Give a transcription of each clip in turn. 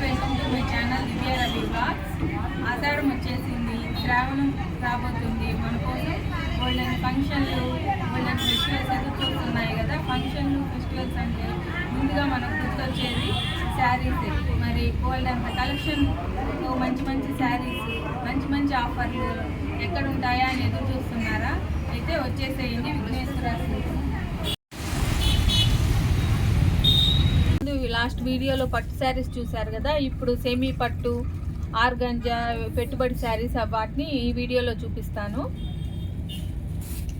Welcome to my channel Divya Ravi blogs. ఆషాఢం వచ్చేసింది, శ్రావణం రాబోతుంది. మన కోసం వాళ్ళని ఫంక్షన్లు వాళ్ళని ఫెస్టివల్స్ ఎదుర్కొస్తున్నాయి కదా. ఫంక్షన్లు ఫెస్టివల్స్ అంటే ముందుగా మనకు గుర్తొచ్చేది శారీస్. మరి గోల్డ్ అంత కలెక్షన్, మంచి మంచి శారీస్, మంచి మంచి ఆఫర్లు ఎక్కడ ఉంటాయా అని ఎదురు చూస్తున్నారా? అయితే వచ్చేసేయండి విఘ్నేశ్వర. లాస్ట్ వీడియోలో పట్టు శారీస్ చూసారు కదా, ఇప్పుడు సెమీ పట్టు, ఆర్గంజా, పెట్టుబడి శారీస్ వాటిని ఈ వీడియోలో చూపిస్తాను.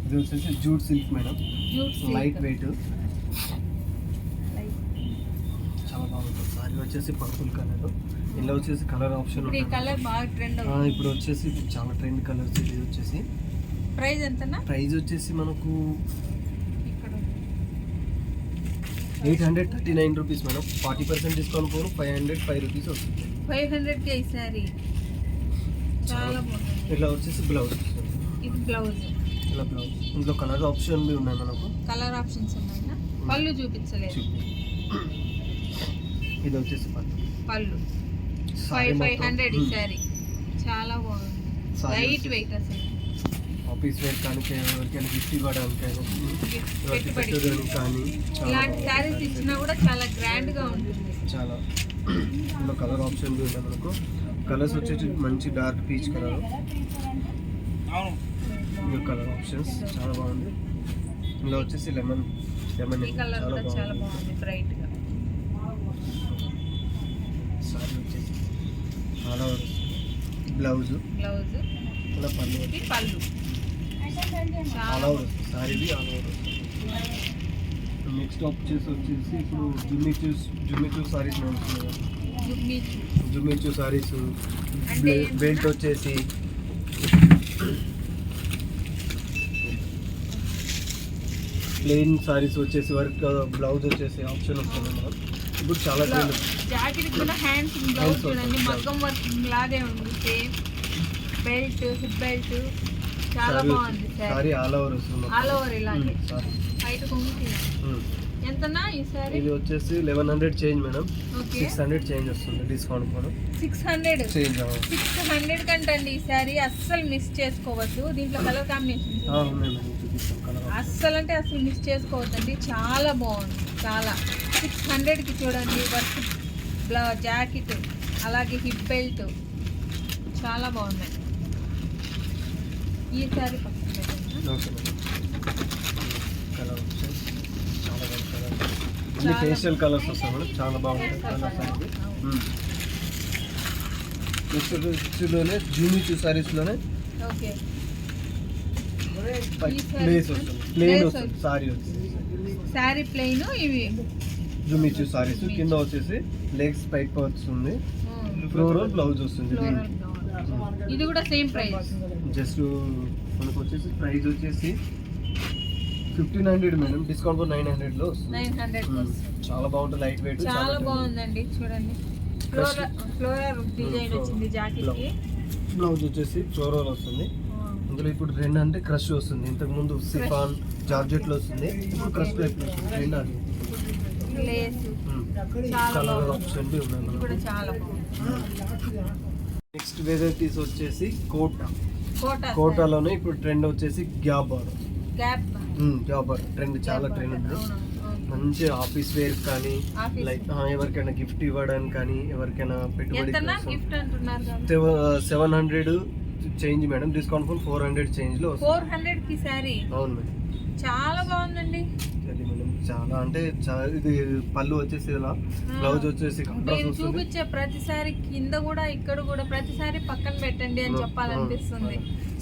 ఇది వచ్చేసి jute silk madam, light weight, చాలా బాగుంటుంది. సారీ వచ్చేసి పర్పుల్ కలర్, ఇలా వచ్చేసి కలర్ ఆప్షన్ ఈ కలర్ బాగా ట్రెండ్. ఇప్పుడు వచ్చేసి చాలా ట్రెండ్ కలర్స్. ఇది వచ్చేసి ప్రైస్ ఎంతనా? ప్రైస్ వచ్చేసి మనకు 839 రూపీస్ మేడం. 40% డిస్కౌంట్ పోను 505 రూపీస్ వస్తుంది. 500కి ఈ సారీ చాలా బాగుంది. ఇట్లా వచ్చేసి బ్లౌజ్ వస్తుంది. ఇది బ్లౌజ్, ఇలా బ్లౌజ్. ఇందులో కలర్ ఆప్షన్ ఉన్నాయి మనకు. కలర్ ఆప్షన్స్ ఉన్నాయా? పళ్ళు చూపించలేదు. ఇది వచ్చేసి పళ్ళు 500 ఈ సారీ చాలా బాగుంది. లైట్ వెయిట్ అసలు. ఆఫీస్ వేర్ కానీ ఎవరికైనా గిఫ్ట్ ఇవ్వడానికి కానీ ఇలాంటి శారీస్ ఇచ్చినా కూడా చాలా గ్రాండ్ గా ఉంటుంది. చాలా ఇందులో కలర్ ఆప్షన్ ఉంటాయి మనకు. కలర్స్ వచ్చేసి మంచి డార్క్ పీచ్ కలర్, ఇంకా కలర్ ఆప్షన్స్ చాలా బాగుంది. ఇందులో వచ్చేసి లెమన్ ఈ కలర్ కూడా చాలా బాగుంది, బ్రైట్ గా. సారీ వచ్చేసి చాలా బ్లౌజ్ ఇలా పళ్ళు ఆల్ ఓవర్ సారీది ఆల్ ఓవర్. నెక్స్ట్ వచ్చేసి ఇప్పుడు జుమ్మిచూ సారీస్ నడుస్తున్నాయి. జుమ్మిచూ సారీస్ బెల్ట్ వచ్చేసి ప్లెయిన్ సారీస్ వచ్చేసి వర్క్ బ్లౌజ్ వచ్చేసి ఆప్షన్ వస్తుంది మేడం. ఇప్పుడు చాలా ట్రెండ్. జాకెట్ కూడా హ్యాండ్స్ బ్లౌజ్ చూడండి, మగ్గం వర్క్ లాగే ఉంది. సేమ్ బెల్ట్, హిప్ బెల్ట్ చాలా బాగుంది. సారీ ఆల్ ఓవర్ వస్తుంది. ఆల్ ఓవర్ ఇలాగే బయట కొంగుతుంది. ఎంతనా ఈ సారీ? ఇది వచ్చేసి 1100 చేంజ్ మేడం. 600 చేంజ్ వస్తుంది డిస్కౌంట్ కూడా. 600 చేంజ్ 600 కంటండి ఈ సారీ. అస్సలు మిస్ చేసుకోవద్దు. దీంట్లో కలర్ కాంబినేషన్ అస్సలు అంటే అసలు మిస్ చేసుకోవద్దండి. చాలా బాగుంది. చాలా 600కి చూడండి. వర్క్ జాకెట్ అలాగే హిప్ బెల్ట్ చాలా బాగున్నాయి. ఈ సారీ ఫేషియల్ కలర్స్ వస్తాయి మేడం, చాలా బాగుంటాయి కలర్స్ అనేది. నెక్స్ట్లోనే జూమిచూ సారీస్లోనే ప్లేస్ వస్తుంది, ప్లెయిన్ వస్తుంది. సారీ వచ్చేసి సారీ ప్లెయిన్. ఇవి జూమిచూ సారీస్ కింద వచ్చేసి లెగ్స్ పైప్ వస్తుంది, ఫ్లోరల్ బ్లౌజ్ వస్తుంది. ఇది కూడా సేమ్ ప్రైస్. జస్ట్ మనకు వచ్చేసి ప్రైస్ వచ్చేసి 1500 మేడం. డిస్కౌంట్ 900 లో వస్తుంది. 900 చాలా బాగుంటుంది, లైట్ వెయిట్ చాలా బాగుందండి. చూడండి ఫ్లోరల్ డిజైన్ వచ్చింది జాకెట్ కి. బ్లౌజ్ వచ్చేసి ఫ్లోరల్ వస్తుంది. ఇందులో ఇప్పుడు ట్రెండ్ అంటే క్రష్ వస్తుంది. ఇంతకు ముందు సిఫాన్ జార్జెట్ లో వస్తుంది, ఇప్పుడు క్రష్ టైప్ లో వస్తుంది. ట్రెండ్ అది కలర్ ఆప్షన్ కూడా చాలా బాగుంది. నెక్స్ట్ వెరైటీస్ వచ్చేసి కోటాలోనే ఇప్పుడు ట్రెండ్ వచ్చేసి గ్యాప్ ట్రెండ్, చాలా ట్రెండ్ ఉంది. మంచి ఆఫీస్ వేర్ కానీ లైక్ ఎవరికైనా గిఫ్ట్ ఇవ్వడానికి కానీ ఎవరికైనా పెట్టుబడి 700 చేంజ్ మేడం. డిస్కౌంట్ 400 చేంజ్ లో 400 కి సారీ. అవును మేడం, చాలా బాగుందండి. చాలా అంటే ఇది పళ్ళు వచ్చేసి ఇలా, బ్లౌజ్ వచ్చేసి చూపించే ప్రతిసారి కింద కూడా ఇక్కడ కూడా ప్రతిసారి పక్కన పెట్టండి అని చెప్పాలనిపిస్తుంది.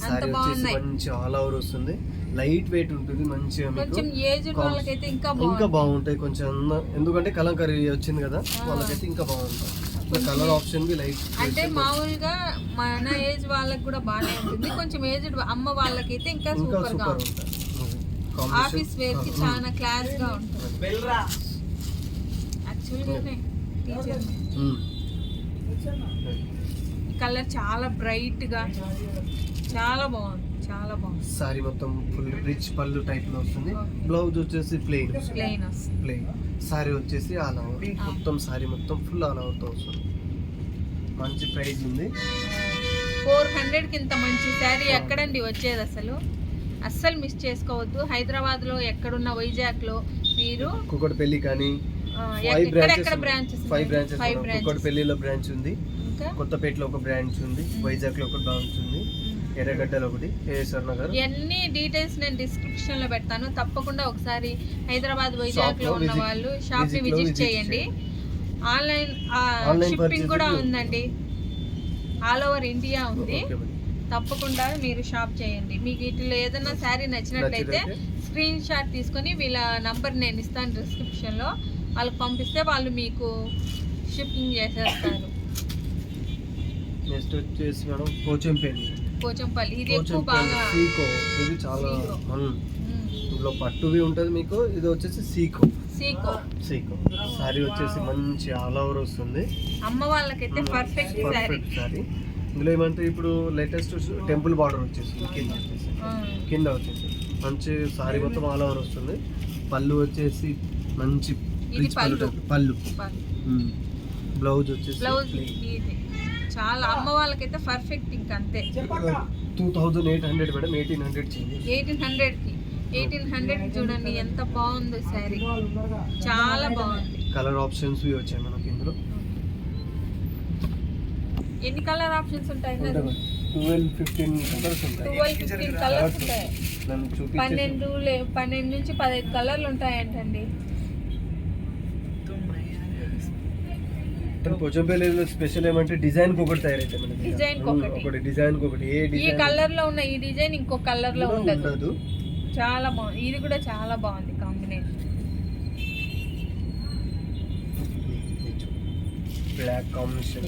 అంత బాగున్నాయి. మంచి ఆల్ ఓవర్ వస్తుంది, లైట్ వెయిట్ ఉంటుంది. మంచిగా కొంచెం ఏజ్ వాళ్ళకైతే ఇంకా బాగుంటాయి కొంచెం, ఎందుకంటే కలంకారీ వచ్చింది కదా, వాళ్ళకైతే ఇంకా బాగుంటుంది. కలర్ ఆప్షన్ బి లైట్ అంటే మామూలుగా మన ఏజ్ వాళ్ళకి కూడా బాగానే ఉంటుంది. కొంచెం ఏజ్డ్ అమ్మ వాళ్ళకైతే ఇంకా సూపర్ గా ఉంటుంది. ఆఫీస్ వేర్ కి చాలా క్లాస్ గా ఉంటుంది. యాక్చువల్గానే కలర్ చాలా బ్రైట్ గా చాలా బాగుంది. చాలా బాగుంది. సారీ మొత్తం ఫుల్ రిచ్ పళ్ళు టైప్ లో వస్తుంది. బ్లౌజ్ వచ్చేసి ప్లెయిన్. సారీ వచ్చేసి ఆల్ ఓవర్, మొత్తం సారీ మొత్తం ఫుల్ ఆల్ ఓవర్ తో వస్తుంది. మంచి ప్రైస్ ఉంది. 400కి ఇంత మంచి శారీ ఎక్కడండి వచ్చేది అసలు? అస్సలు మిస్ చేసుకోవద్దు. హైదరాబాద్లో ఎక్కడున్న, వైజాగ్లో మీరు కుక్కడపల్లి కానీ ఎక్కడెక్కడ బ్రాంచెస్? 5 బ్రాంచెస్. కుక్కడపల్లిలో బ్రాంచ్ ఉంది, ఇంకా కొత్తపేటలో ఒక బ్రాంచ్ ఉంది, వైజాగ్లో ఒక బ్రాంచ్ ఉంది, ఎర్రగడ్డలో ఒకటి, ఏఎస్ఆర్ నగర్. ఇవన్నీ డీటెయిల్స్ నేను డిస్క్రిప్షన్ లో పెడతాను. తప్పకుండా ఒకసారి హైదరాబాద్, వైజాగ్ లో ఉన్న వాళ్ళు షాప్ ని విజిట్ చేయండి. ఆన్లైన్ షిప్పింగ్ కూడా ఉందండి, ఆల్ ఓవర్ ఇండియా ఉంది. తప్పకుండా మీరు షాప్ చేయండి. మీకు వీటిలో ఏదైనా శారీ నచ్చినట్లయితే స్క్రీన్ షాట్ తీసుకొని వీళ్ళ నంబర్ నేను ఇస్తాను డిస్క్రిప్షన్ లో, వాళ్ళకి పంపిస్తే వాళ్ళు మీకు షిప్పింగ్ చేసేస్తారు. నెక్స్ట్ వచ్చేసి మేడం పోచంపల్లి, ఇది ఎక్కువ బాగా సీకో. ఇది చాలా ఇందులో పట్టువి ఉంటుంది మీకు. ఇది వచ్చేసి సీకో. సారీ వచ్చేసి మంచి ఆల్ ఓవర్ వస్తుంది. అమ్మ వాళ్ళకైతే పర్ఫెక్ట్ సారీ. ఇందులో ఏమంటే ఇప్పుడు లేటెస్ట్ టెంపుల్ బార్డర్ వచ్చేసింది కింద వచ్చేసి మంచి సారీ మొత్తం ఆల్ ఓవర్ వస్తుంది. పళ్ళు వచ్చేసి మంచి పళ్ళు. బ్లౌజ్ వచ్చేసి చాలా అమ్మ వాళ్ళకైతే పర్ఫెక్ట్. ఇంకంతే 2800 మేడం, 1800 చేంజ్. 1800 చూడండి ఎంత బాగుందో శారీ, చాలా బాగుంది. కలర్ ఆప్షన్స్ వచ్చాయి మనకి ఇందులో. ఎన్ని కలర్ ఆప్షన్స్ ఉంటాయి? 12-15 కలర్స్ ఉంటాయి. 12-15 కలర్స్ ఉంటాయి. 12 నుంచి 15 కలర్లు ఉంటాయంటండి. పోచంపల్లిలో స్పెషల్ ఏమంటే డిజైన్ ఒకటి తయారైతే మనకి. డిజైన్ ఒకటి ఈ కలర్ లో ఉన్న ఈ డిజైన్ ఇంకో కలర్ లో ఉండదు. చాలా బాగుంది. ఇది కూడా చాలా బాగుంది కాంబినేషన్. బ్లాక్ కాంబినేషన్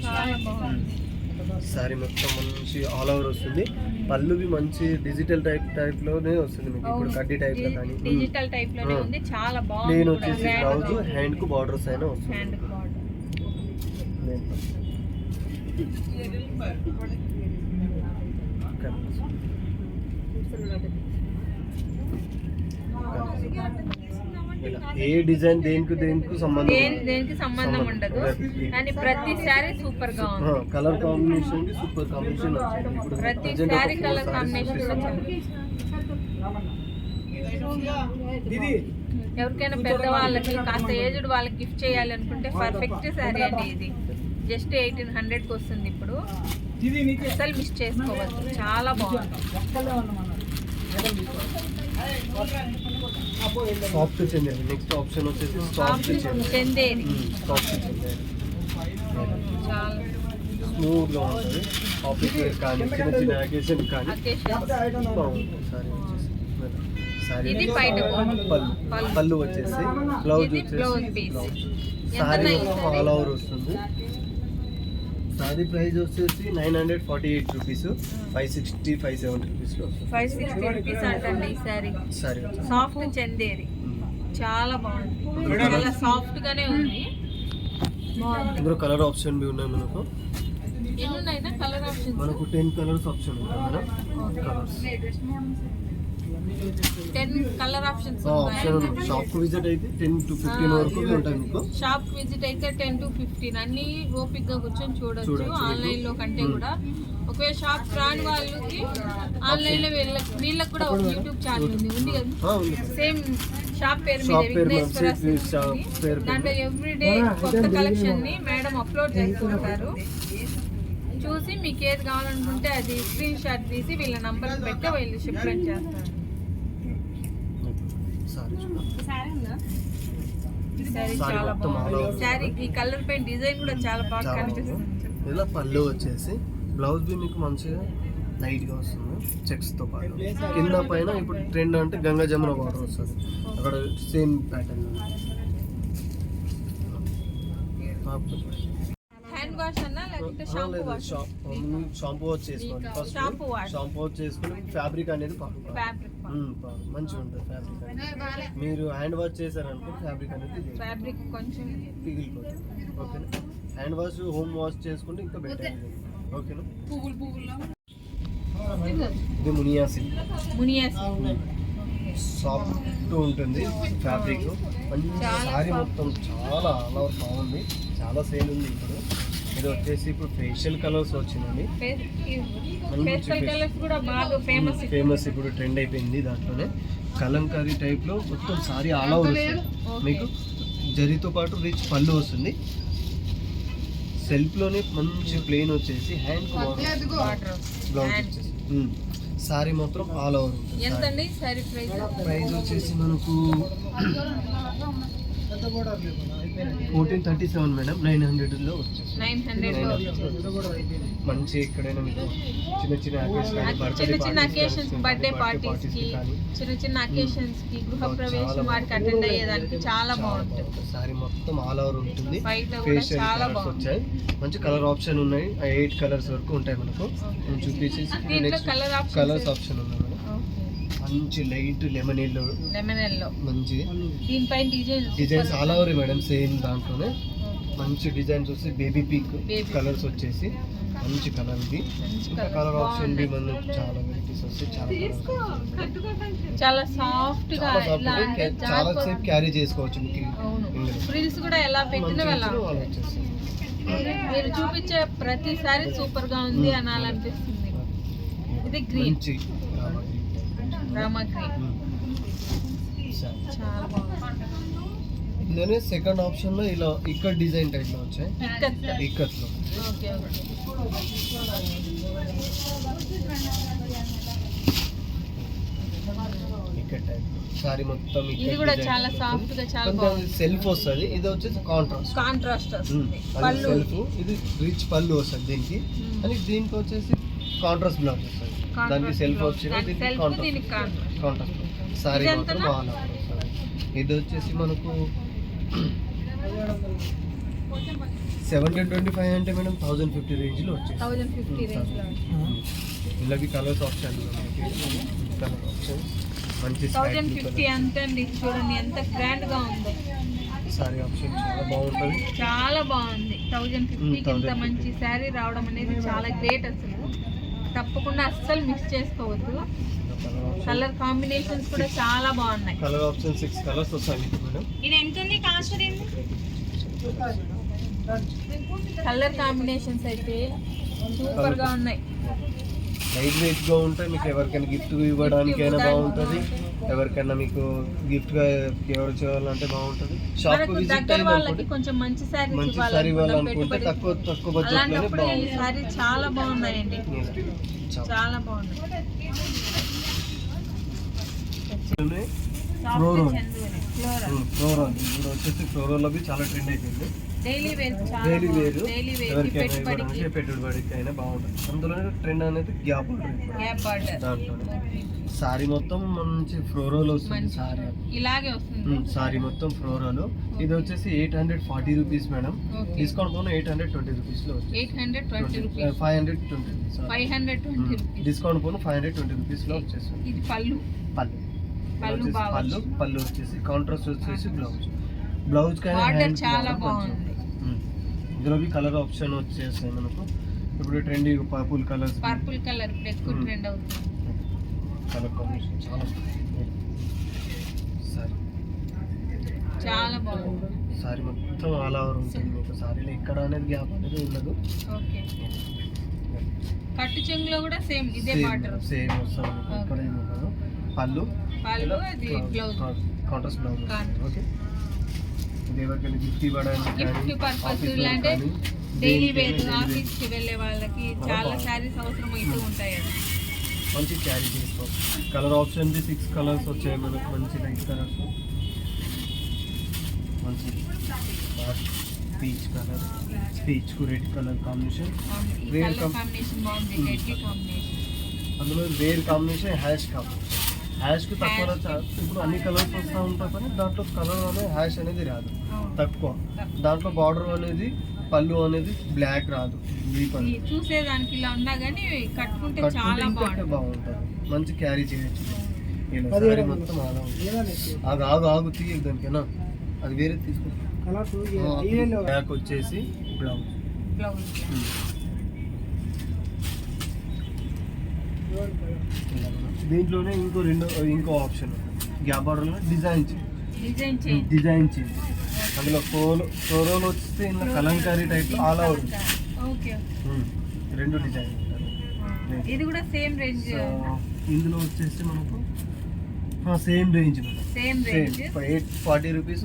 చాలా బాగుంది. సారీ మొత్తం మంచి ఆల్ ఓవర్ వస్తుంది. పళ్ళువి మంచి డిజిటల్ టైప్ లోనే వస్తుంది మీకు. ఇప్పుడు కడ్డీ టైప్ లో కానీ డిజిటల్ టైప్ లోనే ఉంది. చాలా బాగుంది. ప్లేన్ వచ్చేసి బ్లౌజ్, హ్యాండ్ కు బార్డర్స్ అయినా వస్తుంది. హ్యాండ్ కు బార్డర్. ఏ డిజైన్ దేనికి సంబంధం ఉండదు, కానీ ప్రతి శారీ సూపర్ గా ఉంది. Colour combination super combination. ప్రతి శారీ కలర్ కాంబినేషన్ ఎవరికైనా పెద్దవాళ్ళకి, కాస్త ఏజ్డ్ వాళ్ళకి గిఫ్ట్ చేయాలి అనుకుంటే పర్ఫెక్ట్ శారీ అండి ఇది. జస్ట్ 1800కి వస్తుంది. ఇప్పుడు అసలు మిస్ చేసుకోవద్దు, చాలా బాగుంది. సాఫ్ట్ చందేరి. నెక్స్ట్ ఆప్షన్ వచ్చేసి సాఫ్ట్ చందేరి. స్మూత్ గా ఉంటుంది. ఆఫీస్ వేర్ కానీ చిన్న అకేషన్ కానీ బాగుంటుంది. సారీ ఇది బయట పళ్ళు వచ్చేసి, బ్లౌజ్ వచ్చేసి సారీ మొత్తం ఆల్ ఓవర్ వస్తుంది. సారీ ప్రైస్ వచ్చేసి 948 రూపీస్, 560-570 రూపీస్ లో 560 రూపీస్ అంటండి ఈ సారీ. సాఫ్ట్ చందేరి చాలా బాగుంది. చాలా సాఫ్ట్ గానే ఉంది. ఇందులో కలర్ ఆప్షన్ బి ఉన్నాయి మనకు. ఎన్ని ఉన్నాయినా కలర్ ఆప్షన్? మనకు 10 కలర్స్ ఆప్షన్ ఉంటాయి madam. Colours 10 colour options option. Shop కు విజిట్ అయితే 10 to 15 వరకు ఉంటాయి మీకు. షాప్ కు విజిట్ అయితే 10 to 15 అన్ని ఓపిక్ గా కూర్చొని చూడొచ్చు. ఆన్లైన్ లో కంటే కూడా ఒకవేళ షాప్ రాని వాళ్ళకి ఆన్లైన్ లో వీళ్ళకి కూడా ఒక యూట్యూబ్ ఛానల్ ఉంది కదా, సేమ్ షాప్ పేరు మీద విఘ్నేశ్వర. దాంట్లో ఎవ్రీడే కొత్త కలెక్షన్ ని మేడం అప్లోడ్ చేస్తుంటారు. చూసి మీకు ఏది కావాలనుకుంటే అది స్క్రీన్ షాట్ తీసి వీళ్ళ నంబర్ పెట్టి వీళ్ళు షిప్మెంట్ చేస్తారు. చాలా బాగుంది శారీ. ఈ కలర్ పెయింట్ డిజైన్ కూడా చాలా బాగా కనిపిస్తుంది. ఇలా పళ్ళు వచ్చేసి బ్లౌజ్ బి మీకు మంచిగా లైట్ గా వస్తుంది చెక్స్ తో పాటు. కింద పైన ఇప్పుడు ట్రెండ్ అంటే గంగా జమున బార్డర్ వస్తుంది. అక్కడ సేమ్ ప్యాటర్న్. హ్యాండ్ వాష్ అన్నా లేకపోతే షాంపూ వాష్? షాంపూ వాష్ చేసుకోండి ఫస్ట్. షాంపూ వాష్ చేసుకుని ఫ్యాబ్రిక్ అనేది మంచిగా ఉంటుంది. ఫ్యాబ్రిక్ మీరు హ్యాండ్ వాష్ చేశారనుకో ఫ్యాబ్రిక్ కొంచెం పిగిలిపోతుంది. ఓకేనా? హ్యాండ్ వాష్ హోమ్ వాష్ చేసుకుంటే ఇంకా బెటర్. ఓకేనా? ఇది మునియా సిల్క్. సాఫ్ట్ ఉంటుంది ఫ్యాబ్రిక్. మంచి సారీ మొత్తం చాలా అలా బాగుంది. చాలా సేల్ ఉంది ఇప్పుడు. ఇది వచ్చేసి ఇప్పుడు ఫేషియల్ కలర్స్ వచ్చినాయి. ఫేషియల్ కలర్స్ కూడా బాగా ఫేమస్ ఇప్పుడు ట్రెండ్ అయిపోయింది. దాంట్లోనే కలంకారీ టైప్ లో మొత్తం సారీ ఆల్ ఓవర్ వస్తుంది. మీకు జరీతో పాటు రిచ్ పళ్ళు వస్తుంది. సెల్ఫ్ లోనే మంచి ప్లెయిన్ వచ్చేసి హ్యాండ్ బ్లౌజ్ వచ్చేసి సారీ మాత్రం ఆల్ ఓవర్ ఉంటుంది. ఎంతండి సారీ ప్రైస్ వచ్చేసి మనకు 1437 మేడం. 900 లో వచ్చేసి 900 మంచి ఎక్కడైనా మీకు చిన్న చిన్న అకేషన్స్ బర్త్డే పార్టీస్ కి చిన్న అకేషన్స్ కి గృహప్రవేశం వాటికి అటెండ్ అయ్యేదానికి చాలా బాగుంటుంది. సారీ మొత్తం ఆల్ ఓవర్ ఉంటుంది. ఫేషియల్ చాలా బాగుంది. వచ్చాయి మంచి కలర్ ఆప్షన్ ఉన్నాయి. 8 కలర్స్ వరకు ఉంటాయి మనకు. నేను చూపించేసి కలర్స్ ఆప్షన్ ఉన్నాయి మేడం. మంచి లైట్ లెమన్ ఎల్లో మంచి దీనిపైన designs all over madam. Same దాంట్లోనే మంచి డిజైన్స్ వస్తే బేబీ పింక్ కలర్స్ వచ్చేసి మంచి కలర్. ఇది ఇంకా కలర్ ఆప్షన్ మనం చాలా వెరైటీస్ వస్తాయి. చాలా సాఫ్ట్ గా చాలా సేపు క్యారీ చేసుకోవచ్చు. ఫ్రిల్స్ కూడా ఎలా పెట్టినా వచ్చేసి మీరు చూపించే ప్రతిసారి సూపర్ గా ఉంది అనాలనిపిస్తుంది. ఇది గ్రీన్ రామా గ్రీన్ చాలా బాగుంది. ఇందులోనే సెకండ్ ఆప్షన్ లో ఇలా ఇక్కడ డిజైన్ టైప్ లో వచ్చాయి. ఇక్కత్ లో ఇక్కడ టైప్ సారీ మొత్తం ఇది కూడా చాలా సాఫ్ట్ గా చాలా బాగుంది. సెల్ఫ్ వస్తుంది. ఇది వచ్చేసి కాంట్రాస్ట్ వస్తుంది. సెల్ఫ్ ఇది రిచ్ పళ్ళు వస్తుంది దీనికి. అని దీనికి వచ్చేసి కాంట్రాస్ట్ బ్లౌజ్ వస్తుంది. దానికి సెల్ఫ్ వచ్చిన కాంట్రాస్ట్ సారీ మాత్రం బాగా. ఇది వచ్చేసి మనకు 725 అంటే మేడం 1050 రేంజ్ లో వచ్చేసి 1050 రేంజ్ లో ఇలాంటి కలర్స్ ఆప్షన్ కలర్ ఆప్షన్ మంచి 1050 అంతే అండి. చూడండి ఎంత గ్రాండ్ గా ఉందో. సారీ ఆప్షన్ చాలా బాగుంటుంది. చాలా బాగుంది. 1050కి ఇంత మంచి శారీ రావడం అనేది చాలా గ్రేట్. అసలు తప్పకుండా అస్సలు మిస్ చేసుకోవద్దు. కలర్ కాంబినేషన్స్ కూడా చాలా బాగున్నాయి. కలర్ ఆప్షన్ 6 కలర్స్ వస్తాయి మేడం. ఇది ఎంత ఉంది కాస్ట్? కలర్ కాంబినేషన్స్ అయితే సూపర్ గా ఉన్నాయి. లైట్ వెయిట్ గా ఉంటాయి. మీకు ఎవరికైనా గిఫ్ట్ ఇవ్వడానికైనా బాగుంటుంది. ఎవరికైనా మీకు గిఫ్ట్ గా ఎవరు చేయాలంటే బాగుంటుంది. షాప్ కు విజిట్ వాళ్ళకి కొంచెం మంచి సారీ ఇవ్వాలనుకుంటే తక్కువ బడ్జెట్ లోనే బాగుంటుంది. ఈ సారీ చాలా బాగున్నాయండి. చాలా బాగున్నాయి. ఫ్లోరోల్ ఇప్పుడు వచ్చేసి ఫ్లోరోల్ అవి చాలా ట్రెండ్ అయిపోయింది. డైలీ వేర్ ఎవరికైనా ఇవ్వడానికి పెట్టుబడికి అయినా బాగుంటుంది. అందులో ట్రెండ్ అనేది గ్యాప్ బార్డర్. దాంట్లో సారీ మొత్తం మంచి ఫ్లోరోల్ వస్తుంది. సారీ ఇలాగే వస్తుంది. సారీ మొత్తం ఫ్లోరోల్. ఇది వచ్చేసి 840 రూపీస్ మేడం. డిస్కౌంట్ పోను 820 రూపీస్ లో వచ్చేసి 520 డిస్కౌంట్ పోను 520 రూపీస్ లో వచ్చేస్తుంది. ఇది పళ్ళు వచ్చేసి కాంట్రాస్ట్ వచ్చేసి బ్లౌజ్ చాలా బాగుంది. ఇందులో కలర్ ఆప్షన్ వచ్చేస్తాయి మనకు. ఇప్పుడు ట్రెండ్ పర్పుల్ కలర్ ఎక్కువ ట్రెండ్ అవుతుంది. కలర్ కాంబినేషన్ చాలా బాగుంది. సారీ మొత్తం ఆల్ ఓవర్ ఉంటుంది. మీకు సారీలో ఎక్కడ అనేది గ్యాప్ అనేది ఉండదు. కట్టు చెంగులో కూడా సేమ్ ఇదే బార్డర్ సేమ్ వస్తుంది. ఇక్కడ ఏమి ఉండదు. పళ్ళు కాంట్రాస్ట్ బ్లౌజ్. ఓకే. ఇది ఎవరికైనా గిఫ్ట్ ఇవ్వడానికి పర్పస్ ఇలాంటి డైలీ వేర్ ఆఫీస్ కి వెళ్ళే వాళ్ళకి చాలా శారీస్ అవసరం అవుతూ ఉంటాయి. మంచి క్యారీ చేసుకోవచ్చు. కలర్ ఆప్షన్ 6 కలర్స్ వచ్చాయి మనకు. మంచి లైట్ కలర్స్, మంచి పీచ్ కలర్, పీచ్ కు రెడ్ కలర్ కాంబినేషన్. అందులో వేర్ కాంబినేషన్ హ్యాష్ కు తక్కువ. ఇప్పుడు అన్ని కలర్స్ వస్తూ ఉంటాయి కానీ దాంట్లో కలర్ అనేది హ్యాష్ అనేది రాదు, తక్కువ. దాంట్లో బార్డర్ అనేది పళ్ళు అనేది బ్లాక్ రాదు. చూసేదానికి ఇలా ఉన్నా కానీ కట్టుకుంటే చాలా బాగుంటుంది. మంచి క్యారీ చేయొచ్చు. మొత్తం ఆగు తీయదు దానికేనా. అది వేరే తీసుకో. బ్యాక్ వచ్చేసి బ్లౌజ్. దీంట్లోనే ఇంకో ఆప్షన్ గ్యాప్ బార్డర్ లో డిజైన్ చేంజ్. అందులో ఫ్లోరోల్ వస్తే ఇందులో Kalamkari type all over okay. రెండు డిజైన్ ఇది కూడా సేమ్ రేంజ్. ఇందులో వచ్చేసి మనకు same range same range. 840 rupees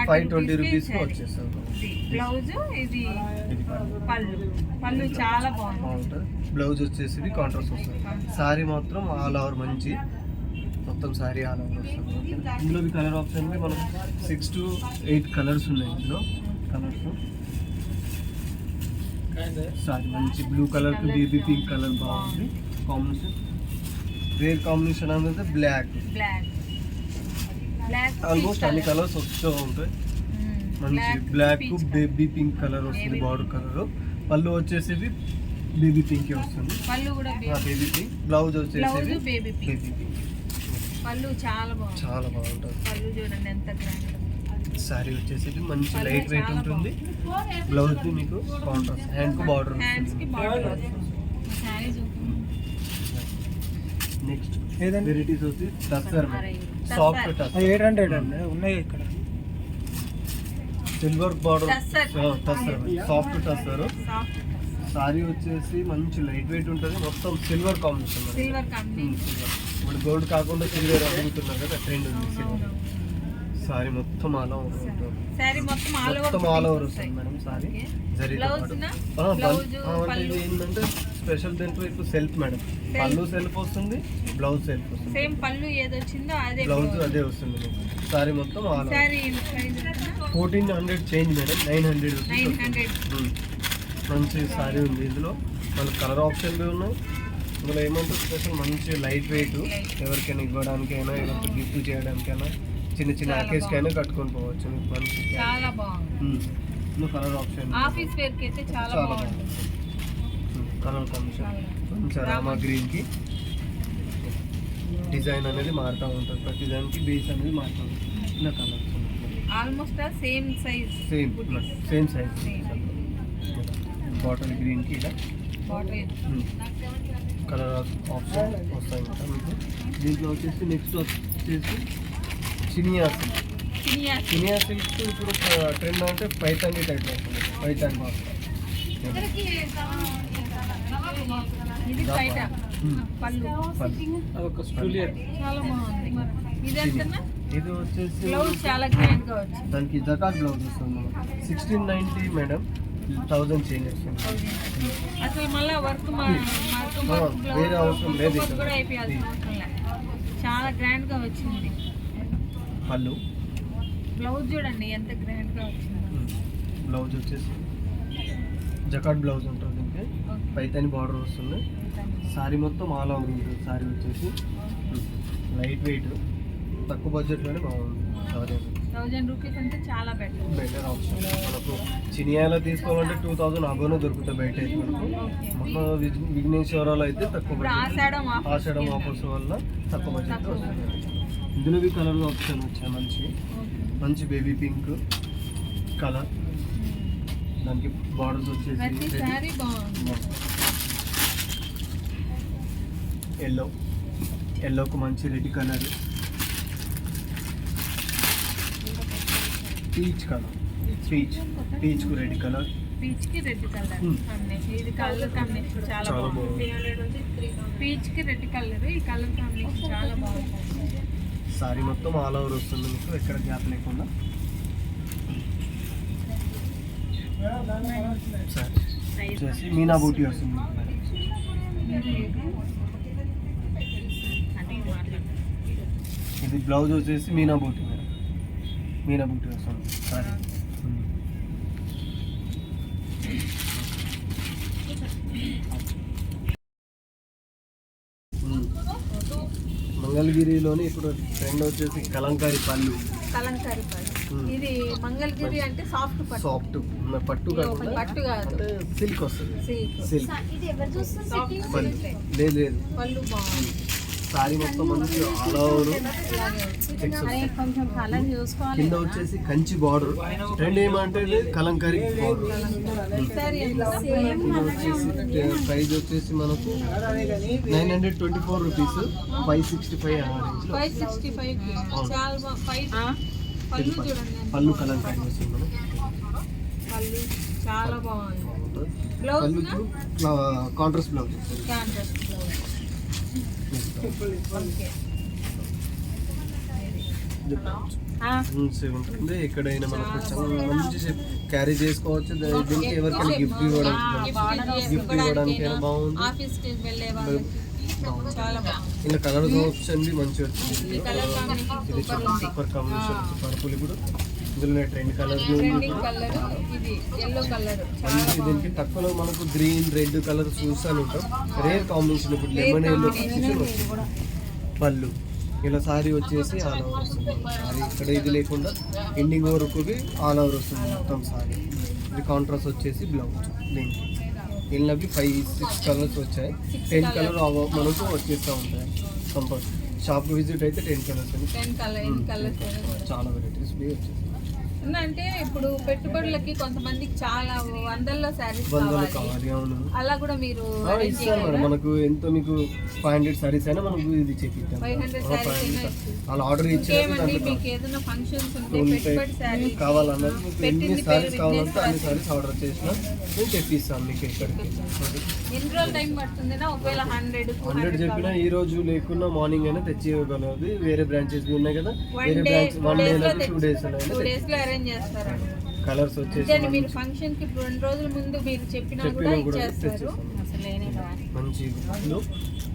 520 rupees వచ్చేస్తుంది. బ్లౌజ్ ఇది పళ్ళు చాలా బాగుంటుంది. బ్లౌజ్ వచ్చేసి కాంట్రాస్ట్ వస్తుంది. సారీ మాత్రం ఆల్ ఓవర్ మంచి మొత్తం సారీ ఆల్ ఓవర్ వస్తుంది. ఇందులో కలర్ ఆప్షన్ మనకు 6 to 8 కలర్స్ ఉన్నాయి. ఇందులో కలర్స్ సారీ మంచి బ్లూ కలర్ కి బేబీ పింక్ కలర్ బాగుంది కాంబినేషన్. రేర్ కాంబినేషన్ అనేది బ్లాక్. ఆల్మోస్ట్ అన్ని కలర్స్ వస్తూ ఉంటాయి. మంచి బ్లాక్ బేబీ పింక్ కలర్ వస్తుంది. Border colour. పళ్ళు వచ్చేసి బేబీ పింక్ వస్తుంది. పళ్ళు కూడా బేబీ పింక్. బ్లౌజ్ వచ్చేసి బేబీ పింక్. పళ్ళు చాలా బాగుంటుంది. పళ్ళు చూడండి ఎంత గ్రాండ్. సారీ వచ్చేసి మంచి లైట్ వెయిట్ ఉంటుంది. బ్లౌజ్ మీకు కాంట్రాస్ట్. హ్యాండ్ కు బార్డర్. నెక్స్ట్ వెరైటీస్ వచ్చి టస్సర్ సాఫ్ట్ టస్సర్ 800 అండి ఉన్నాయి ఇక్కడ. Silver border tussar soft tussar. Sorry వచ్చేసి మంచి లైట్ వెయిట్ ఉంటుంది. మొత్తం సిల్వర్ కాంబినేషన్. ఇప్పుడు గోల్డ్ కాకుండా సిల్వర్ అడుగుతున్నారు కదా, ట్రెండ్ ఉంది సిల్వర్. సారీ మొత్తం ఆల్ ఓవర్ ఉంటుంది. మొత్తం ఆల్ ఓవర్ వస్తుంది మేడం సారీ. ఇది ఏంటంటే స్పెషల్ దీంట్లో ఇప్పుడు సెల్ఫ్ మేడం. పళ్ళు సెల్ఫ్ వస్తుంది, బ్లౌజ్ సెల్ఫ్ వస్తుంది. సేమ్ పళ్ళు ఏది వచ్చిందో అదే బ్లౌజ్ అదే వస్తుంది మీకు. సారీ మొత్తం all over. 1400 change madam. 900 rupees. మంచి సారీ ఉంది. ఇందులో మనకు కలర్ ఆప్షన్ ఉన్నాయి. ఇందులో ఏమంటే స్పెషల్ మంచి లైట్ వెయిట్. ఎవరికైనా ఇవ్వడానికైనా ఏదైనా గిఫ్ట్ చేయడానికైనా చిన్న చిన్న ప్యాకేజ్కైనా కట్టుకొని పోవచ్చు. మంచి చాలా బాగుంది. కలర్ ఆప్షన్ ఆఫీస్ వేర్ కి అయితే చాలా బాగుంది. కలర్ కాంబినేషన్ మంచి రామా గ్రీన్ కి డిజైన్ అనేది మారుతూ ఉంటుంది. ప్రతి డిజైన్కి బేస్ అనేది మారుతూ ఉంటుంది. ఇలా colours almost same size. Same size. Bottle green కి ఇలా కలర్ ఆప్షన్ వస్తాయి ఇంకా మీకు. దీంట్లో వచ్చేసి నెక్స్ట్ వచ్చేసి చినియా సిల్క్. చినియా సిల్క్ ఇప్పుడు ట్రెండ్ అంటే పైతాని టైప్ వస్తుంది. పైతాని బాగా ఇది బయట పళ్ళు చాలా బాగుంది. ఇది వచ్చేసి బ్లౌజ్ చాలా గ్రాండ్ గా వచ్చింది. దానికి జకాట్ బ్లౌజ్ వస్తుంది. 1690 మేడం. 1000 చేంజ్ వస్తుంది. అసలు మళ్ళీ వర్క్ వేరే అవసరం లేదు. కూడా అయిపోయాల్సిన అవసరం లేదు. చాలా గ్రాండ్ గా వచ్చింది. పళ్ళు బ్లౌజ్ చూడండి ఎంత గ్రాండ్ గా వచ్చింది. బ్లౌజ్ వచ్చేసి జకాట్ బ్లౌజ్ ఉంటుంది. దీనికి పైతాని బార్డర్ వస్తుంది. సారీ మొత్తం ఆల్ ఓవర్ ఉంటుంది. సారీ వచ్చేసి లైట్ వెయిట్, తక్కువ బడ్జెట్లోనే బాగుంది. 1000 రూపీస్ అంటే చాలా బెటర్ ఆప్షన్. మనకు చినియాలో తీసుకోవాలంటే 2000 అబోనే దొరుకుతాయి బయట అయితే. మనకు మన విఘ్నేశ్వరాలు అయితే తక్కువ బడ్జెట్. ఆషాఢం ఆఫర్స్ వల్ల తక్కువ బడ్జెట్ వస్తుంది. ఇందులో కలర్ ఆప్షన్ వచ్చాయి. మంచి బేబీ పింక్ కలర్. దానికి బార్డర్స్ వచ్చేసి ఎల్లోకు మంచి రెడ్ కలర్. Peach colour. పీచ్కు రెడ్ కలర్. పీచ్ కి రెడ్ కలర్ ఇది కలర్ కాంబినేషన్ చాలా బాగుంది. పీచ్ కి రెడ్ కలర్ ఈ కలర్ కాంబినేషన్ చాలా బాగుంది. సారీ మొత్తం ఆల్ ఓవర్ వస్తుంది మీకు, ఎక్కడ గ్యాప్ లేకుండా. వచ్చేసి మీనా బూటీ వస్తుంది. ఇది బ్లౌజ్ వచ్చేసి మీనా బూటీ మేడం. మీనా బూటీ వస్తుంది సారీ. మంగళగిరిలోని ఇప్పుడు ట్రెండ్ వచ్చేసి కలంకారీ పళ్ళు. ఇది మంగళగిరి అంటే సాఫ్ట్ పట్టు కాదు, సిల్క్ వస్తుంది. సిల్క్ పళ్ళు లేదు. పళ్ళు బాగుంది. సారీ మొత్తం మంచి ఆల్ ఓవర్. కింద వచ్చేసి కంచి బార్డర్. ట్రెండ్ ఏమంటే కలంకారీ బార్డర్. ప్రైస్ వచ్చేసి మనకు 924 రూపీస్. 565 పళ్ళు చూడండి. పళ్ళు కలంకారీ వస్తుంది మనం. చాలా బాగుంది. బ్లౌజ్ పళ్ళుకు contrast blouse contrast blouse. Okay. మంచిగా ఉంటుంది. ఎక్కడైనా మనకు చాలా మంచి క్యారీ చేసుకోవచ్చు. దీనికి ఎవరికైనా గిఫ్ట్ ఇవ్వడానికి బాగుంది. ఆఫీస్కి వెళ్ళే వాళ్ళకి చాలా బాగుంది. ఇలా కలర్ ఆప్షన్ మంచిగా వచ్చింది. ఈ కలర్ కాంబినేషన్ ఇది సూపర్ ఉంది. సూపర్ కాంబినేషన్, పర్పుల్ ఇప్పుడు ఇందులో ట్రెండ్ కలర్ ట్రెండింగ్ కలర్ ఇది ఎల్లో కలర్ చాలా మంచి. దీనికి తక్కువలో మనకు గ్రీన్ రెడ్ కలర్ చూస్తాను ఉంటాం. రేర్ కాంబినేషన్ ఇప్పుడు లెమన్ ఎల్లో పళ్ళు. ఇలా సారీ వచ్చేసి ఆల్ ఓవర్ వస్తుంది. సారీ ఇక్కడ ఇది లేకుండా ఎండింగ్ వరకు ఆల్ ఓవర్ వస్తుంది మొత్తం సారీ. ఇది కాంట్రాస్ట్ వచ్చేసి బ్లౌజ్. దీనికి దీనిలోకి 5-6 కలర్స్ వచ్చాయి. 10 కలర్ మనకు వచ్చేస్తూ ఉంటాయి కంపల్సరీ. షాప్కి విజిట్ అయితే 10 కలర్స్ అని 10 కలర్స్ చాలా వెరైటీస్ వచ్చేసి అంటే ఇప్పుడు పెట్టుబడులకి కొంతమందికి చాలా వందల్లో శారీస్ వందలు కావాలి. కావాలి. అవును, అలా కూడా మీరు ఇస్తాం మేడం. మనకు ఎంతో మీకు 500 సారీస్ అయినా మనకు ఇది చెప్పిస్తాం. 500 శారీస్ అయినా అలా ఆర్డర్ ఏమండి ఇచ్చి మీకు ఏదైనా ఫంక్షన్స్ ఉంటే పెట్టుబడి శారీస్ కావాలన్నది మీకు ఎన్ని పెట్టింది సారీస్ పేరు కావాలంటే అన్ని business సారీస్ ఆర్డర్ చేసినా మేము తెప్పిస్తాం మీకు ఎక్కడికి. ఎన్ని రోజులు టైం పడుతుందినా? ఒకవేళ 100 చెప్పినా ఈ రోజు లేకున్నా మార్నింగ్ అయినా తెచ్చి ఇవ్వగలదు. వేరే బ్రాంచెస్ ఉన్నాయి కదా, వేరే day, branch 1 day 2 days 2 days లో అరేంజ్ చేస్తారండి. కలర్స్ వచ్చేసి అంటే మీరు ఫంక్షన్ కి 2 రోజుల ముందు మీరు చెప్పినా కూడా ఇచ్చేస్తారు. మంచి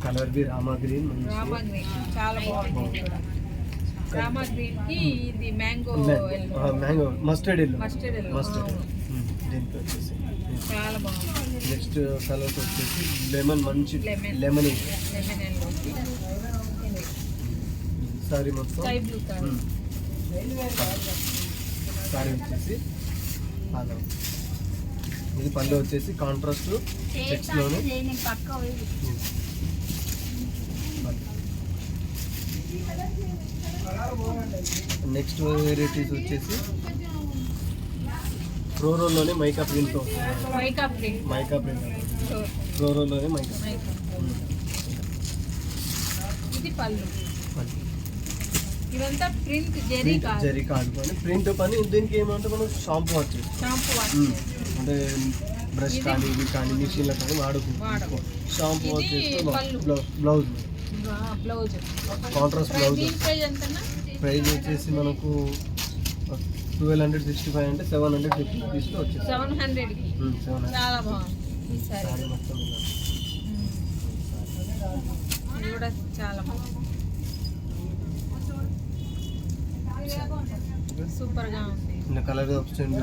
కలర్ బి రామా గ్రీన్, రామా గ్రీన్ చాలా బాగుంది. రామా గ్రీన్ కి ఇది mango mango mustard yellow, mustard yellow దీనికి వచ్చేసి చాలా బాగుంది. నెక్స్ట్ కలర్స్ వచ్చేసి లెమన్, మంచి Lemon. Lemon lemon yellow sari మొత్తం స్కై బ్లూ కలర్ సారీ వచ్చేసి అలా. ఇది పళ్ళు వచ్చేసి కాంట్రాస్ట్ చెక్స్లోనే. నెక్స్ట్ వెరైటీస్ వచ్చేసి ప్రోరోలోనే మైకా ప్రింట్ మైకా ప్రింట్ మైకా ప్రింట్ ప్రోరోలోనే మైకా ఇది పళ్ళు. ఇదంతా ప్రింట్ జెరీ కాదు, జరీ కాదు కానీ ప్రింట్ పని. దీనికి ఏమంటే మనం షాంపూ వచ్చేసి షాంపూ అంటే బ్రష్ కానీ ఇవి కానీ మిషన్లో కానీ వాడుకుంటాం. షాంపూ వచ్చేసి బ్లౌజ్ బ్లౌజ్ కాంట్రాస్ట్ బ్లౌజ్. దీని ప్రైస్ ఎంతన్నా? ప్రైస్ వచ్చేసి మనకు 1265 అంటే 750 రూపీస్లో వచ్చేసి 700 కి 700. చాలా బాగుంది ఈ సారీ. సారీ మొత్తం ఇలా. ఇది కూడా చాలా బాగుంది, సూపర్ గా ఉంది. ఇంకా కలర్ ఆప్షన్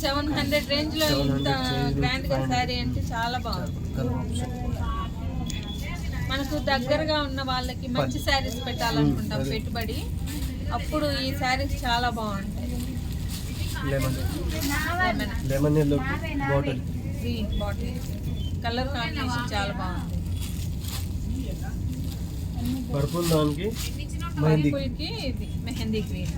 700 రేంజ్ లో 700 ఇంత range గ్రాండ్ గా 500 సారీ అంటే చాలా బాగుంది. కలర్ ఆప్షన్ మనకు దగ్గరగా ఉన్న వాళ్ళకి మంచి శారీస్ పెట్టాలనుకుంటాం పెట్టుబడి, అప్పుడు ఈ శారీస్ చాలా బాగుంటాయి. Lemon lemon yellow bottle green bottle colour combination చాలా బాగుంది. పర్పుల్ దానికి మెహందీ పర్పుల్ కి ఇది మెహందీ గ్రీన్.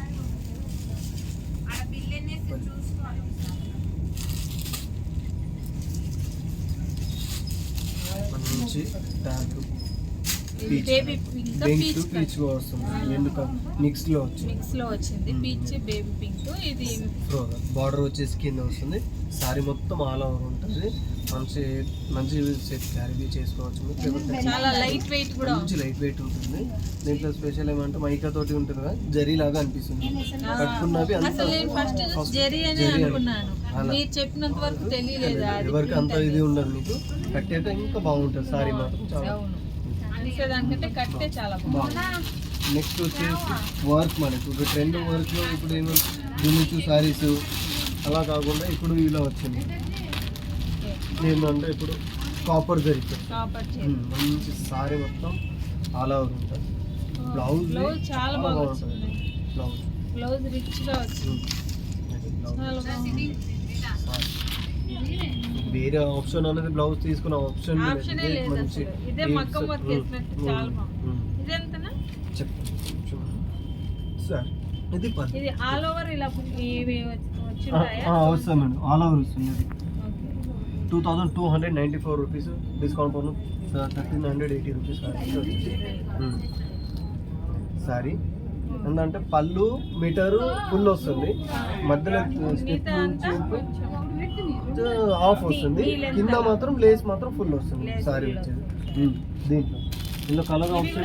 మంచి డార్క్ ఇది బేబీ పింక్ పీచ్ పీచ్ వస్తుంది. రెండు మిక్స్ లో వచ్చింది. మిక్స్ లో వచ్చింది పీచ్ బేబీ పింక్. ఇది బార్డర్ వచ్చేసి కింద వస్తుంది. సారీ మొత్తం ఆల్ ఓవర్ ఉంటుంది. మంచి మంచి క్యారీ చేసుకోవచ్చు. చాలా లైట్ వెయిట్ కూడా మంచి లైట్ వెయిట్ ఉంటుంది. దీంట్లో స్పెషల్ ఏమంటే మైకా తోటి ఉంటుంది కదా, జరీ లాగా అనిపిస్తుంది. కట్టుకున్నవి అంత అసలు నేను ఫస్ట్ జెరీ అని అనుకున్నాను, మీరు చెప్పినంత వరకు తెలియలేదు. అది ఎవరికి అంత ఇది ఉండదు. మీకు కట్టేట ఇంకా బాగుంటుంది. సారీ మాత్రం చాలా దానికంటే కట్టే చాలా బాగుంది. నెక్స్ట్ వచ్చేసి వర్క్ మనకు ఇప్పుడు ట్రెండ్ వర్క్లో ఇప్పుడు ఏమంటే దుమ్ముచు సారీస్ అలా కాకుండా ఇప్పుడు ఇలా వచ్చింది ఏంటంటే ఇప్పుడు కాపర్ జరిగింది. కాపర్ మంచి సారీ మొత్తం ఆల్ ఓవర్ ఉంటుంది. బ్లౌజ్ చాలా బాగా వచ్చింది. బ్లౌజ్ బ్లౌజ్ రిచ్ గా వచ్చింది, చాలా బాగుంది. వేరే ఆప్షన్ అనేది బ్లౌజ్ తీసుకున్న ఆప్షన్ ఆప్షనే లేదు అసలు. ఇదే మగ్గం వర్క్ వేసినట్టు చాలా బాగుంది. ఇది ఎంతనా? సార్ ఇది ఇది ఆల్ ఓవర్ ఇలా ఇవి వచ్చింటాయా? వస్తుంది మేడం, ఆల్ ఓవర్ వస్తుంది. ఇది 2294 రూపీస్ డిస్కౌంట్ పన్ను 1380 రూపీస్ సారీ. ఏంటంటే పళ్ళు మీటరు ఫుల్ వస్తుంది, మధ్యలో స్టెప్ మిగతా అంతా నుంచి హాఫ్ వస్తుంది, కింద మాత్రం లేస్ మాత్రం ఫుల్ వస్తుంది సారీ వచ్చేది. దీంట్లో ఇందులో కలర్ ఆప్షన్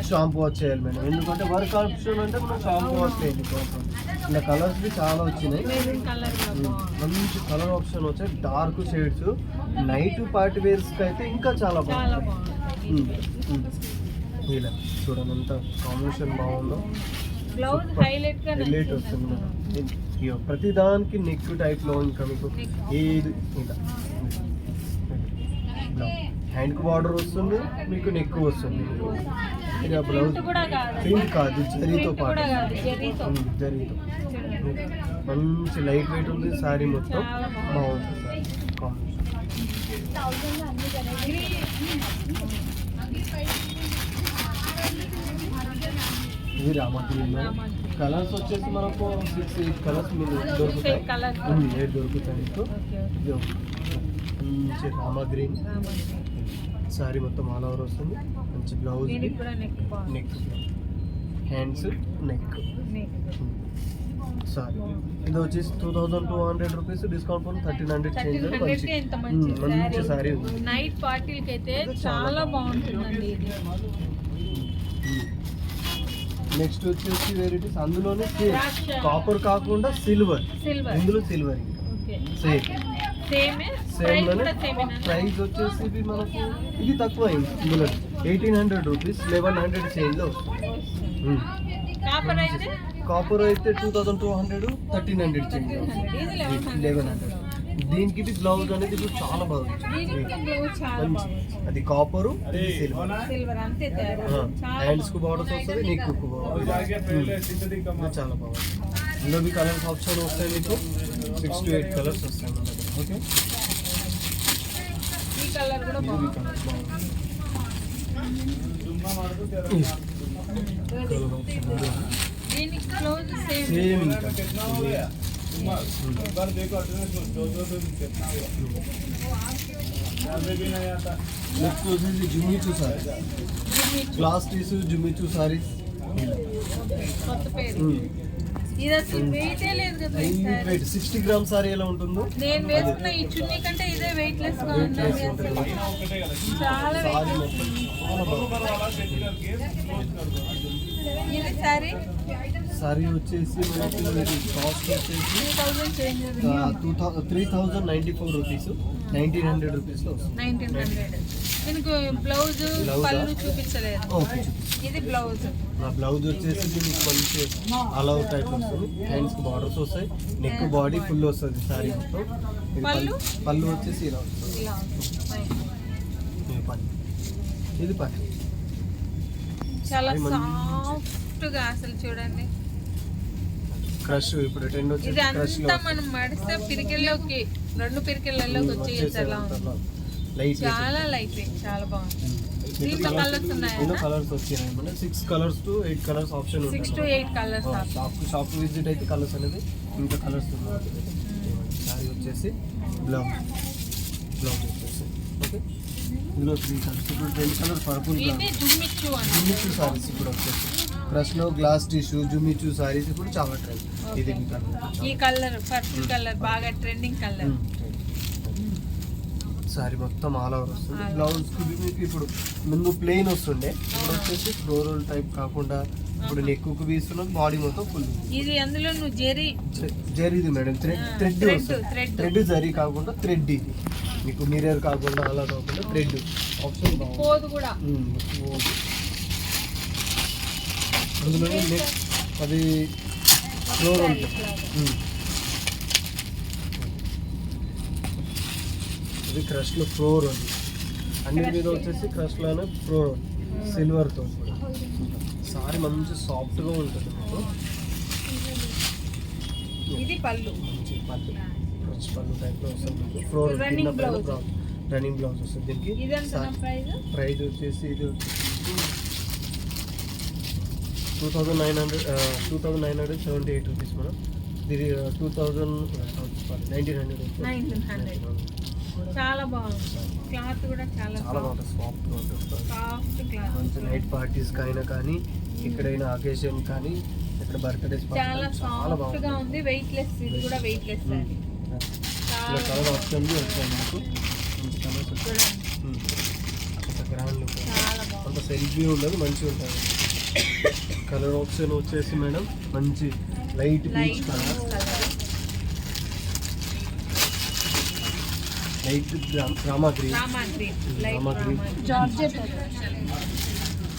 షాంపూ వాష్ చేయాలి మేడం, ఎందుకంటే వర్క్ ఆప్షన్ అంటే మనం షాంపూ వాష్ చేయాలి. ఇలా కలర్స్ చాలా వచ్చినాయి, మంచి కలర్ ఆప్షన్ వచ్చాయి, డార్క్ షేడ్స్, నైట్ పార్టీ వేర్స్కి అయితే ఇంకా చాలా బాగుంది. ఇలా చూడండి ఎంత కాంబినేషన్ బాగుందో, బ్లౌజ్ హైలైట్ వస్తుంది మేడం. ఇగో ప్రతి దానికి నెక్ టైప్లో ఇంకా మీకు ఏది ఇలా హ్యాండ్కి బార్డర్ వస్తుంది, మీకు నెక్ వస్తుంది. ఇక బ్లౌజ్ ప్రింట్ కాదు, జరీతో పాటు జరీతో మంచి లైట్ వెయిట్ ఉంది, సారీ మొత్తం బాగుంటుంది సార్ ఇది రామగ్రీన్. కలర్స్ వచ్చేసి మనకు 6-8 కలర్స్ మీకు దొరుకుతాయి, 8 దొరుకుతాయి మీకు. మంచి రామగ్రీన్ సారీ మొత్తం ఆల్ ఓవర్ వస్తుంది, మంచి blouse, neck, hands, neck sorry. ఇది వచ్చేసి 2200 రూపీస్, డిస్కౌంట్ పని 1300 చేంజ్. మంచి సారీ ఉంది, నైట్ పార్టీలకి అయితే చాలా బాగుంటుందండి ఇది. నెక్స్ట్ వచ్చేసి వెరైటీస్ అందులోనే కాపర్ కాకుండా సిల్వర్, ఇందులో సిల్వర్ సేమ్ ప్రైస్ వచ్చేసి ఇది మనకు ఇది తక్కువ అయింది, ఇందులో 1800 రూపీస్ 1100 చేంజ్లో వస్తుంది. కాపర్ అయితే 2200 1300 చేంజ్ 1100. దీనికి ఇది బ్లౌజ్ అనేది ఇప్పుడు చాలా బాగుంది, అది కాపరు, సిల్వర్, హ్యాండ్స్ కు బార్డర్స్ వస్తుంది, నెక్ కు బార్డర్, చాలా బాగుంది. ఇందులో మీ కలర్స్ ఆప్షన్ వస్తాయి మీకు 6 to 8 కలర్స్ వస్తాయి మన దగ్గర. ఓకే, ఈ కలర్ కూడా బాగుంది. దీనికి బ్లౌజ్ సేమ్ ఇంకా నెక్స్ట్ వచ్చేసి జుమ్మిచూ సారీస్, గ్లాస్ పీస్ జుమ్మిచూ సారీస్. కొత్త పేరు ఇది అసలు వెయిటే లేదు కదా. 60 గ్రామ్ సారీ ఎలా ఉంటుందో నేను వేసుకున్న ఈ చున్నీ కంటే ఇదే వెయిట్ లెస్ గా ఉంది, చాలా వెయిట్. ఇది సారీ వచ్చేసి మనకి కాస్ట్ వచ్చేసి 3094 రూపీస్, 1900 రూపీస్లో వస్తుంది. 1900. దీనికి బ్లౌజ్ పళ్ళు చూపించలేదు. ఓకే, ఇది బ్లౌజ్. బ్లౌజ్ వచ్చేసి దీనికి మంచి ఆల్ ఓవర్ టైప్ వస్తుంది, హ్యాండ్స్ బార్డర్స్ వస్తాయి, నెక్ బాడీ ఫుల్ వస్తుంది సారీ మొత్తం. పళ్ళు వచ్చేసి ఇలా వస్తుంది, ఇది పళ్ళు చాలా సాఫ్ట్ గా అసలు చూడండి. క్రష్ ఇప్పుడు ట్రెండ్ ఇది అంతా మనం మడిస్తే పిరికెల్లోకి 2 పిరికెళ్ళలోకి వచ్చేసి అలా ఉంది, చాలా లైట్ వెయిట్, చాలా బాగుంది. దీంట్లో కలర్స్ ఉన్నాయి, కలర్స్ వచ్చాయి మన 6 కలర్స్ to 8 కలర్స్ ఆప్షన్ ఉంది. 6 to 8 కలర్స్. షాప్ విజిట్ అయితే కలర్స్ అనేది ఇంకా కలర్స్ ఉన్నాయి. సారీ వచ్చేసి బ్లౌజ్ వచ్చేసి ఓకే, ఇందులో 3 కలర్స్, ఇప్పుడు 2 కలర్ పర్పుల్, ఇది జుమ్మిచూ జుమ్మిచూ సారీస్ ఇప్పుడు వచ్చేసి క్రష్లో గ్లాస్ టిష్యూ జుమ్మిచూ సారీస్ ఇప్పుడు చాలా ట్రెండ్. ఇది ఈ కలర్ పర్పుల్ కలర్ బాగా ట్రెండింగ్ కలర్. సారీ మొత్తం ఆల్ ఓవర్ వస్తుంది, బ్లౌజ్ మీకు ఇప్పుడు ముందు ప్లెయిన్ వస్తుండే, ఇప్పుడు వచ్చేసి ఫ్లోరల్ టైప్ కాకుండా ఇప్పుడు నెక్ కు వీస్తున్నాం, బాడీ మొత్తం ఫుల్. ఇది అందులో నువ్వు జరీది మేడం, థ్రెడ్ వస్తుంది, థ్రెడ్ జరీ కాకుండా థ్రెడ్, ఇది మీకు మిర్రర్ కాకుండా అలా కాకుండా థ్రెడ్ ఆప్షన్ పోదు కూడా. అందులోనే నెక్ అది ఫ్లోరల్, ఇది క్రష్లో ఫ్లోర్, అది అన్నిటి మీద వచ్చేసి క్రష్లోనే ఫ్లోర్ సిల్వర్తో కూడా. సారీ మంచి సాఫ్ట్గా ఉంటుంది మీకు. ఇది పళ్ళు, మంచి పళ్ళు, మంచి పళ్ళు టైప్లో వస్తుంది మీకు. ఫ్లోర్ రన్నింగ్ బ్లౌజ్ వస్తుంది దీనికి. ప్రైస్ వచ్చేసి ఇది 2978 రూపీస్ మేడం. ఇది 1900. చాలా బాగుంది. క్లాత్ కూడా చాలా చాలా బాగుంటుంది, సాఫ్ట్గా ఉంటుంది. Soft cloth. మంచి నైట్ పార్టీస్కి అయినా కానీ ఎక్కడైనా అకేషన్ కానీ ఇక్కడ బర్త్డేస్ చాలా చాలా సాఫ్ట్ గా బాగుంటుంది. ఉంది. వెయిట్లెస్, ఇది కూడా వెయిట్లెస్ సారీ. ఇలా కలర్ ఆప్షన్ వచ్చాయి మనకు, మంచి కలర్స్ వచ్చాయి. చూడండి అంత గ్రాండ్ లుక్, చాలా అంత బాగుంది. సెల్ఫీ ఉండదు, మంచిగా ఉంటుంది. కలర్ ఆప్షన్ వచ్చేసి మేడం మంచి light peach light colour, colour, light Rama green, Rama green, light Rama green, georgette,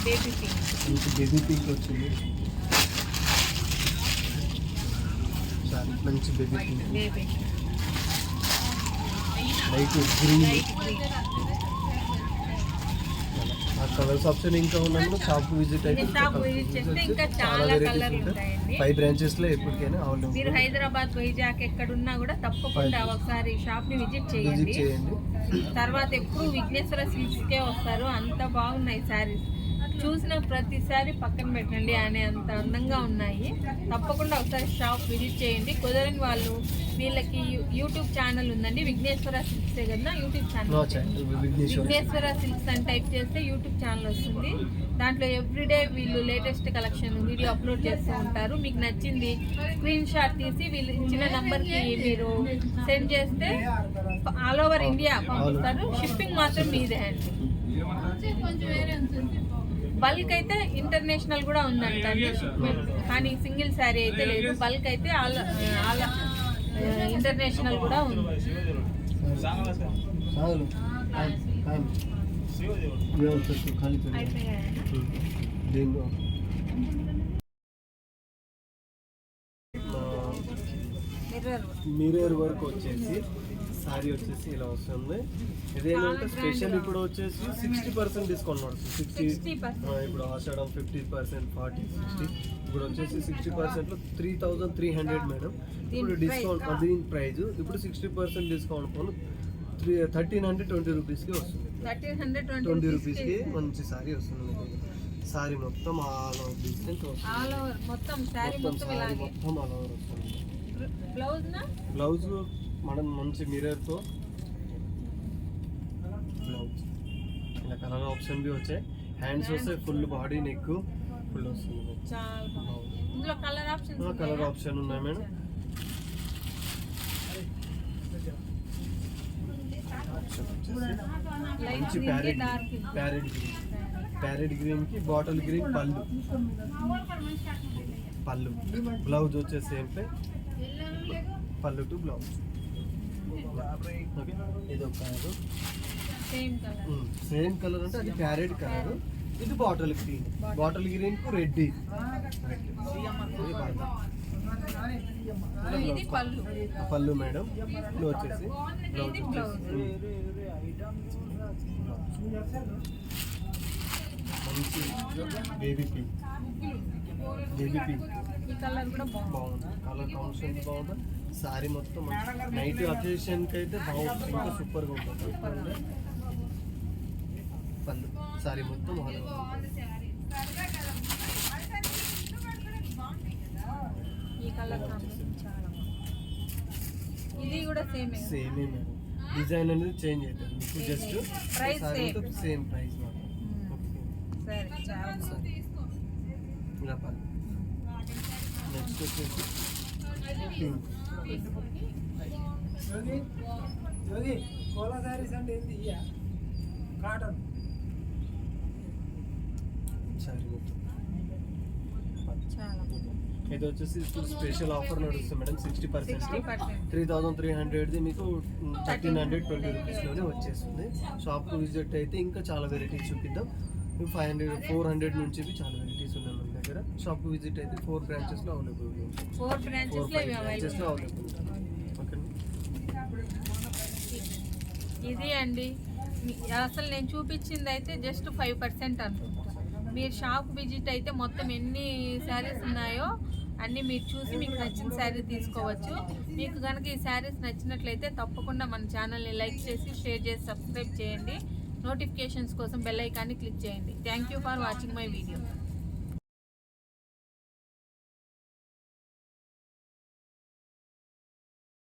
baby pink. మంచి బేబీ పింక్ వచ్చింది. సారీ మంచి baby pink, baby light green. Light green. ఆ కలర్స్ ఆప్షన్ ఇంకా ఉన్నప్పుడు షాప్ విజిట్ అయితే షాప్ విజిట్ చేస్తే ఇంకా చాలా కలర్లు ఉంటాయండి. 5 బ్రాంచెస్లో ఎప్పటికైనా మీరు అవైలబుల్. హైదరాబాద్, వైజాగ్ ఎక్కడున్నా కూడా తప్పకుండా ఒకసారి షాప్ ని విజిట్ విజిట్ చేయండి. చేయండి. తర్వాత ఎప్పుడు విఘ్నేశ్వర సిల్క్స్కే వస్తారు. అంత బాగున్నాయి శారీస్. చూసిన ప్రతిసారి పక్కన పెట్టండి అనే అంత అందంగా ఉన్నాయి. తప్పకుండా ఒకసారి షాప్ విజిట్ చేయండి. కుదరని వాళ్ళు వీళ్ళకి యూట్యూబ్ ఛానల్ ఉందండి, విఘ్నేశ్వర సిల్క్సే కదా యూట్యూబ్ ఛానల్. విఘ్నేశ్వర సిల్క్స్ అని టైప్ చేస్తే యూట్యూబ్ ఛానల్ వస్తుంది. దాంట్లో ఎవ్రీడే వీళ్ళు లేటెస్ట్ కలెక్షన్ వీడియో అప్లోడ్ చేస్తూ ఉంటారు. మీకు నచ్చింది స్క్రీన్ షాట్ తీసి వీళ్ళు ఇచ్చిన నంబర్కి మీరు సెండ్ చేస్తే ఆల్ ఓవర్ ఇండియా పంపిస్తారు. షిప్పింగ్ మాత్రం మీదే అండి. బల్క్ అయితే ఇంటర్నేషనల్ కూడా ఉందంట అండి షిప్మెంట్, కానీ సింగిల్ శారీ అయితే లేదు. బల్క్ అయితే ఆల్ ఇంటర్నేషనల్ కూడా ఉంది. మిర్రర్ వర్క్ వచ్చేసి సారీ వచ్చేసి ఇలా వస్తుంది. ఇదేంటంటే స్పెషల్ ఇప్పుడు వచ్చేసి 60% డిస్కౌంట్ పడుతుంది. 60 ఇప్పుడు ఆషాఢం 50%, 40, 60. ఇప్పుడు వచ్చేసి 60%లో 3300 మేడం. ఇప్పుడు డిస్కౌంట్ దీని ప్రైస్ ఇప్పుడు 60% డిస్కౌంట్ పోను 1320 రూపీస్కి వస్తుంది. 20 రూపీస్కి మంచి సారీ వస్తుంది మీకు. సారీ మొత్తం all over design all over మొత్తం శారీ మొత్తం ఇలాగే. మొత్తం ఆల్ ఓవర్ వస్తుంది. బ్లౌజ్ మనం మంచి మిర్రర్తో బ్లౌజ్ ఇలా కలర్ ఆప్షన్ బి వచ్చాయి. హ్యాండ్స్ వస్తే ఫుల్ బాడీ నెక్ ఫుల్ వస్తుంది. చాలా బాగుంది. ఇందులో కలర్ ఆప్షన్స్ కలర్ ఆప్షన్ ఉన్నాయి మేడం. మంచి ప్యారెట్ గ్రీన్ కి బాటిల్ గ్రీన్ పళ్ళు బ్లౌజ్ వచ్చేసి ఏంటంటే పళ్ళు టు బ్లౌజ్. ఓకే, ఇది ఒక కలర్, సేమ్ కలర్ అంటే అది ప్యారెట్ కలర్. ఇది బాటిల్ గ్రీన్ కు రెడ్. పళ్ళు మేడం. ఇది వచ్చేసి బ్లౌజ్ మంచి బేబీ పింక్. ఈ కలర్ కూడా బాగుంది. కలర్ కాంబినేషన్ బాగుంది. సారీ మొత్తం నైట్ అకేషన్కి అయితే బాగుంటుంది, ఇంకా సూపర్గా ఉంటుంది. పళ్ళు సారీ మొత్తం ఈ కలర్ ఇది కూడా సేమే మేడం. డిజైన్ అనేది చేంజ్ అవుతుంది మీకు, జస్ట్ ప్రైస్ సేమ్ ప్రైస్ మాత్రం. ఇలా పళ్ళు. నెక్స్ట్ వచ్చేసి సారీ మొత్తం. ఇది వచ్చేసి స్పెషల్ ఆఫర్ నడుస్తుంది మేడం. 60% 3300ది మీకు 1320 రూపీస్లోనే వచ్చేస్తుంది. షాప్కు విజిట్ అయితే ఇంకా చాలా వెరైటీస్ చూపిద్దాం. 500, 400 నుంచి చాలా వెరైటీస్ ఉన్నాయి మన దగ్గర. షాప్కు విజిట్ అయితే 4 బ్రాంచెస్లో అవైలబుల్ ఉంది. 4 బ్రాంచెస్లో అవైలబుల్ ఉంది. ఓకే, ఇది అండి. అసలు నేను చూపించింది అయితే జస్ట్ 5% అనుకుంటా. మీరు షాప్ విజిట్ అయితే మొత్తం ఎన్ని శారీస్ ఉన్నాయో అన్నీ మీరు చూసి మీకు నచ్చిన శారీ తీసుకోవచ్చు. మీకు కనుక ఈ శారీస్ నచ్చినట్లయితే తప్పకుండా మన ఛానల్ని లైక్ చేసి, షేర్ చేసి, సబ్స్క్రైబ్ చేయండి. నోటిఫికేషన్స్ కోసం బెల్ ఐకాన్ని క్లిక్ చేయండి. Thank you for watching my video.